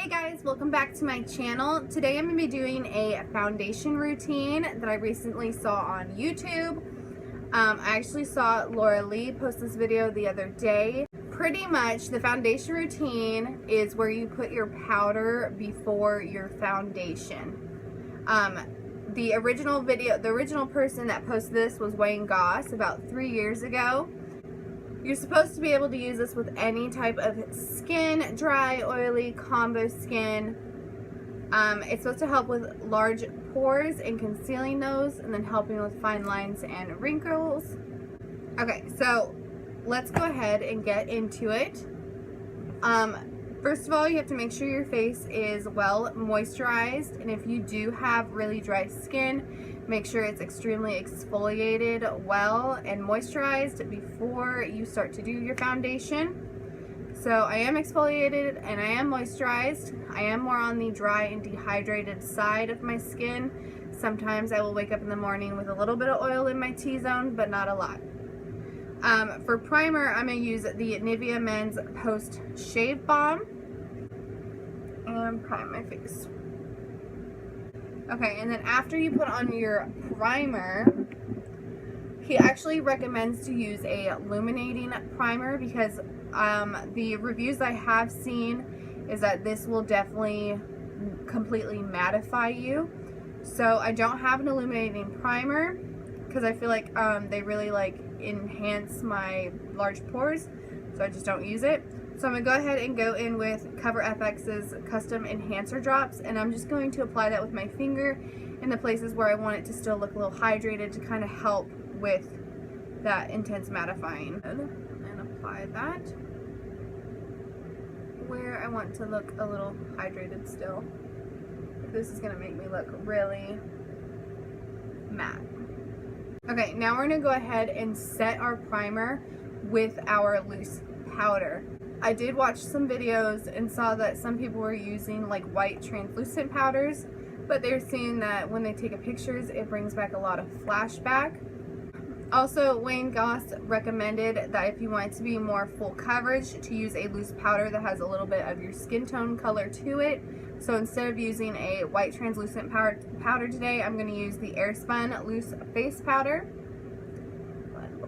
Hey guys, welcome back to my channel. Today I'm going to be doing a foundation routine that I recently saw on YouTube. I actually saw Laura Lee post this video the other day. Pretty much the foundation routine is where you put your powder before your foundation. The original person that posted this was Wayne Goss about 3 years ago. You're supposed to be able to use this with any type of skin, dry, oily, combo skin. It's supposed to help with large pores and concealing those, and then helping with fine lines and wrinkles. Okay, so let's go ahead and get into it. First of all, you have to make sure your face is well moisturized, and if you do have really dry skin, make sure it's extremely exfoliated well and moisturized before you start to do your foundation. So I am exfoliated and I am moisturized. I am more on the dry and dehydrated side of my skin. Sometimes I will wake up in the morning with a little bit of oil in my T-zone, but not a lot. For primer, I'm going to use the Nivea Men's Post Shave Balm and prime my face. Okay, and then after you put on your primer, he actually recommends to use a illuminating primer because the reviews I have seen is that this will definitely completely mattify you. So I don't have an illuminating primer because I feel like they really enhance my large pores, so I just don't use it. So I'm going to go ahead and go in with Cover FX's Custom Enhancer Drops, and I'm just going to apply that with my finger in the places where I want it to still look a little hydrated to kind of help with that intense mattifying. And apply that where I want to look a little hydrated still. This is going to make me look really matte. Okay, now we're going to go ahead and set our primer with our loose powder. I did watch some videos and saw that some people were using like white translucent powders, but they're seeing that when they take pictures, it brings back a lot of flashback. Also, Wayne Goss recommended that if you want it to be more full coverage, to use a loose powder that has a little bit of your skin tone color to it. So instead of using a white translucent powder today, I'm going to use the Airspun Loose Face Powder.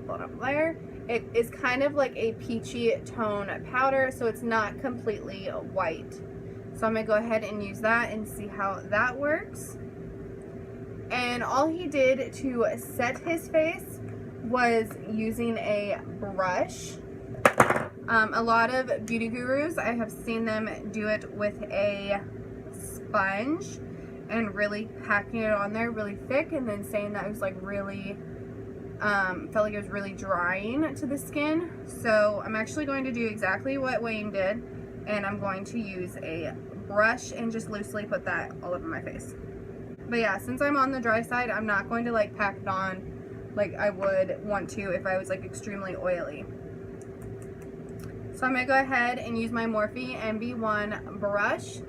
Put it up there. It is kind of like a peachy tone powder, so it's not completely white. So I'm going to go ahead and use that and see how that works. And all he did to set his face was using a brush. A lot of beauty gurus, I have seen them do it with a sponge and really packing it on there really thick, and then saying that it was like really felt like it was really drying to the skin. So I'm actually going to do exactly what Wayne did, and I'm going to use a brush and just loosely put that all over my face. But yeah, since I'm on the dry side, I'm not going to pack it on like I would want to if I was extremely oily. So I'm going to go ahead and use my Morphe MB1 brush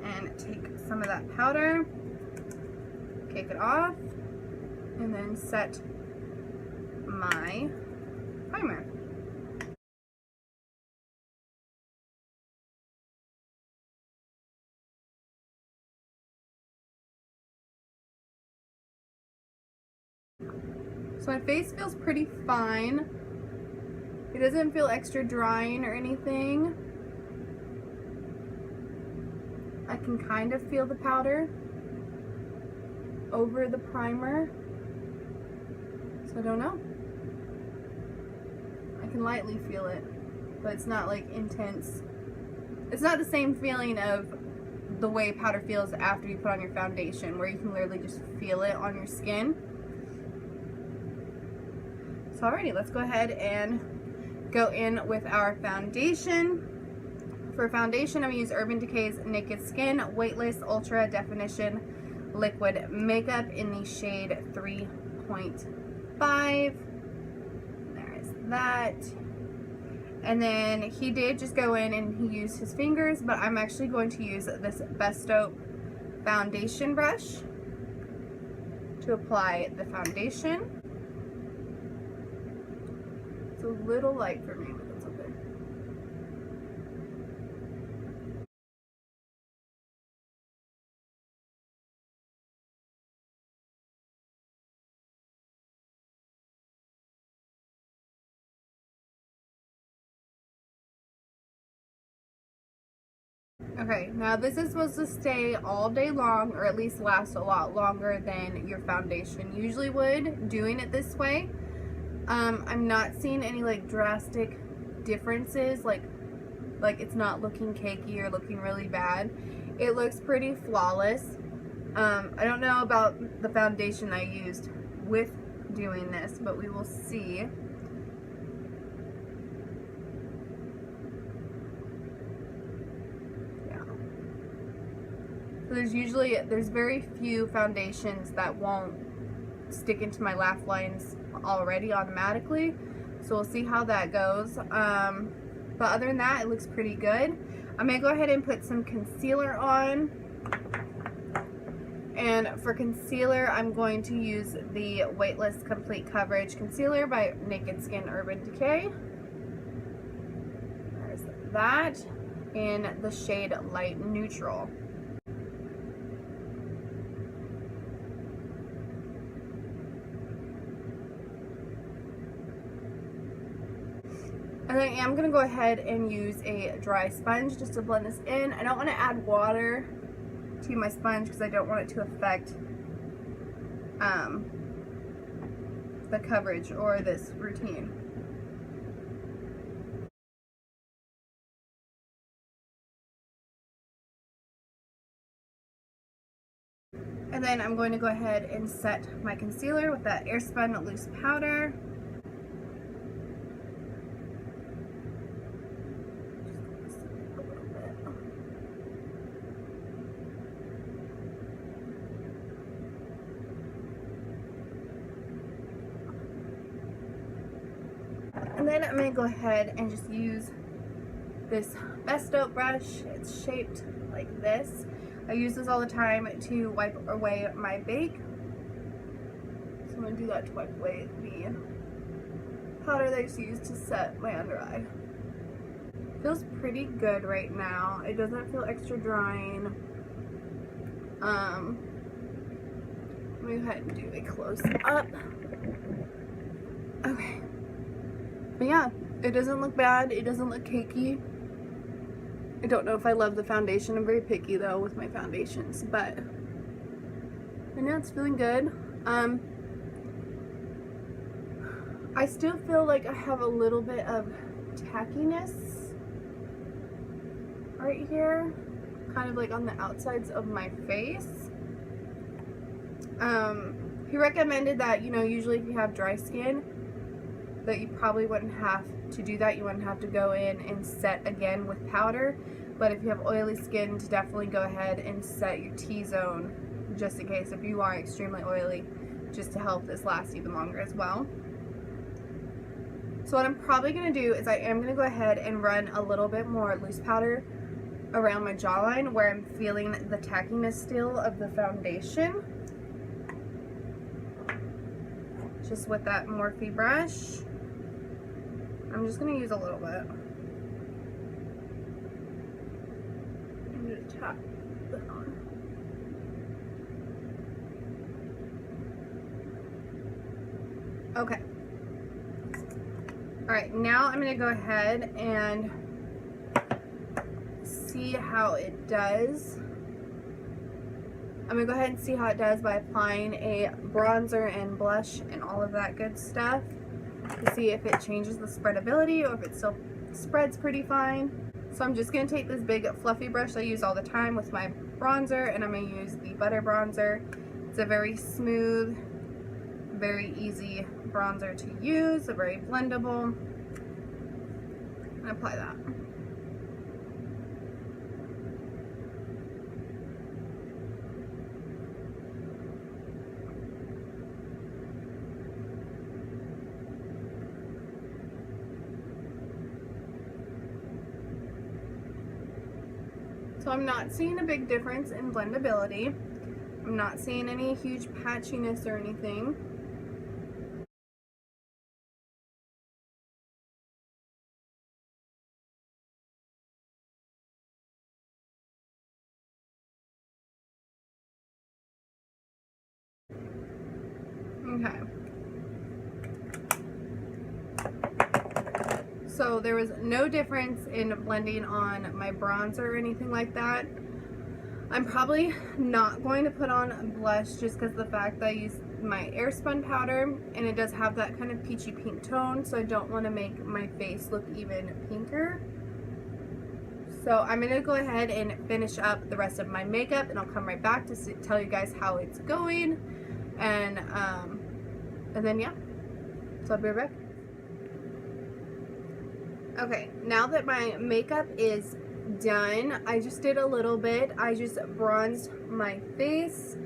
and take some of that powder, cake it off, and then set my primer. So my face feels pretty fine. It doesn't feel extra drying or anything. I can kind of feel the powder over the primer. I don't know. I can lightly feel it, but it's not intense. It's not the same feeling of the way powder feels after you put on your foundation, where you can literally just feel it on your skin. So alrighty, let's go ahead and go in with our foundation. For foundation, I'm going to use Urban Decay's Naked Skin Weightless Ultra Definition Liquid Makeup in the shade 3.5. There is that. And then he did just go in and he used his fingers, but I'm actually going to use this Besto foundation brush to apply the foundation. It's a little light for me. Okay, now this is supposed to stay all day long, or at least last a lot longer than your foundation usually would, doing it this way. I'm not seeing any like drastic differences, like it's not looking cakey or looking really bad. It looks pretty flawless. I don't know about the foundation I used with doing this, but we will see. There's very few foundations that won't stick into my laugh lines already automatically, so we'll see how that goes. But other than that, it looks pretty good. I'm gonna go ahead and put some concealer on, and for concealer I'm going to use the Weightless Complete Coverage Concealer by Naked Skin Urban Decay. There's that in the shade Light Neutral. And I am going to go ahead and use a dry sponge just to blend this in. I don't want to add water to my sponge because I don't want it to affect the coverage or this routine. And then I'm going to go ahead and set my concealer with that Airspun loose powder. And then I'm going to go ahead and just use this Besto brush. It's shaped like this. I use this all the time to wipe away my bake. So I'm going to do that to wipe away the powder that I just used to set my under eye. Feels pretty good right now. It doesn't feel extra drying. Let me go ahead and do a close up. Okay. But yeah, it doesn't look bad. It doesn't look cakey. I don't know if I love the foundation. I'm very picky though with my foundations, but right now it's feeling good. I still feel like I have a little bit of tackiness right here, kind of like on the outsides of my face. He recommended that, you know, usually if you have dry skin, that you probably wouldn't have to do that. You wouldn't have to go in and set again with powder. But if you have oily skin, to definitely go ahead and set your T-zone, just in case if you are extremely oily, just to help this last even longer as well. So what I'm probably going to do is I am going to go ahead and run a little bit more loose powder around my jawline where I'm feeling the tackiness still of the foundation. Just with that Morphe brush. I'm just going to use a little bit. I'm going to tap that on. Okay. Alright, now I'm going to go ahead and see how it does. I'm going to go ahead and see how it does by applying a bronzer and blush and all of that good stuff to see if it changes the spreadability or if it still spreads pretty fine. So I'm just going to take this big fluffy brush I use all the time with my bronzer, and I'm going to use the Butter Bronzer. It's a very smooth, very easy bronzer to use, very blendable, and apply that. So I'm not seeing a big difference in blendability. I'm not seeing any huge patchiness or anything. Okay. So there was no difference in blending on my bronzer or anything like that. I'm probably not going to put on blush just because of the fact that I used my Airspun powder and it does have that kind of peachy pink tone, so I don't want to make my face look even pinker. So I'm going to go ahead and finish up the rest of my makeup, and I'll come right back to tell you guys how it's going, and then yeah, so I'll be right back. Okay, now that my makeup is done, I just did a little bit. I just bronzed my face,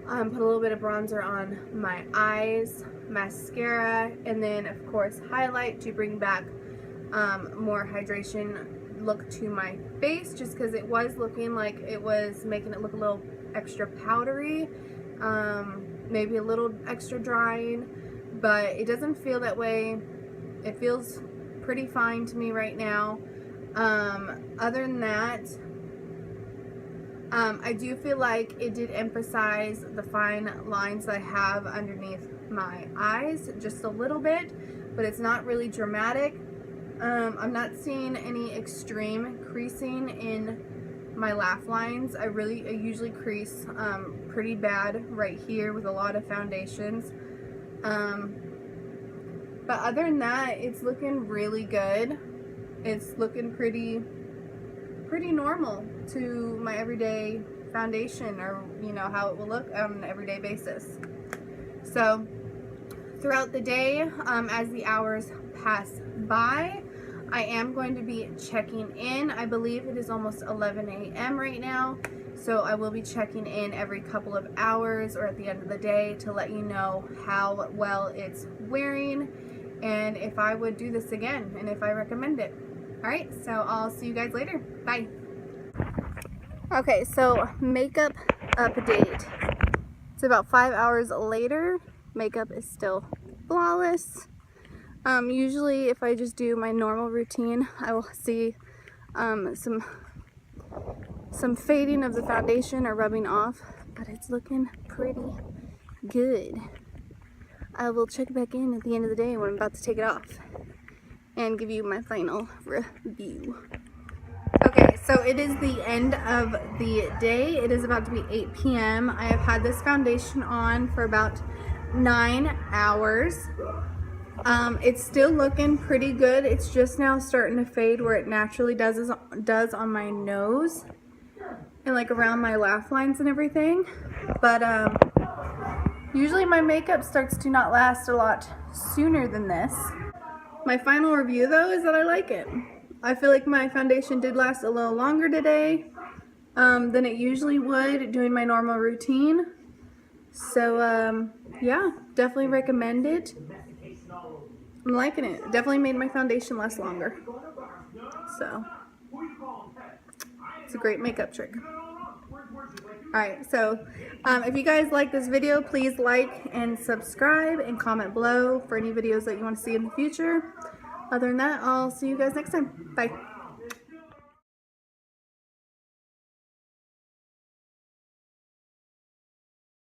put a little bit of bronzer on my eyes, mascara, and then of course highlight to bring back more hydration look to my face, just because it was looking like it was making it look a little extra powdery, maybe a little extra drying, but it doesn't feel that way. It feels pretty fine to me right now. Other than that, I do feel like it did emphasize the fine lines that I have underneath my eyes just a little bit, but it's not really dramatic. I'm not seeing any extreme creasing in my laugh lines. I usually crease pretty bad right here with a lot of foundations. But other than that, it's looking really good. It's looking pretty normal to my everyday foundation, or you know how it will look on an everyday basis. So throughout the day, as the hours pass by, I am going to be checking in. I believe it is almost 11 a.m. right now, so I will be checking in every couple of hours or at the end of the day to let you know how well it's wearing and if I would do this again and if I recommend it. Alright, so I'll see you guys later. Bye. Okay, so makeup update. It's about 5 hours later. Makeup is still flawless. Usually if I just do my normal routine, I will see some fading of the foundation or rubbing off, but it's looking pretty good. I will check back in at the end of the day when I'm about to take it off and give you my final review. Okay, so it is the end of the day. It is about to be 8 p.m. I have had this foundation on for about 9 hours. It's still looking pretty good. It's just now starting to fade where it naturally does on my nose and like around my laugh lines and everything. But usually my makeup starts to not last a lot sooner than this. My final review though is that I like it. I feel like my foundation did last a little longer today than it usually would doing my normal routine. So yeah, definitely recommend it. I'm liking it. Definitely made my foundation last longer. So it's a great makeup trick. Alright, so if you guys like this video, please like and subscribe and comment below for any videos that you want to see in the future. Other than that, I'll see you guys next time. Bye.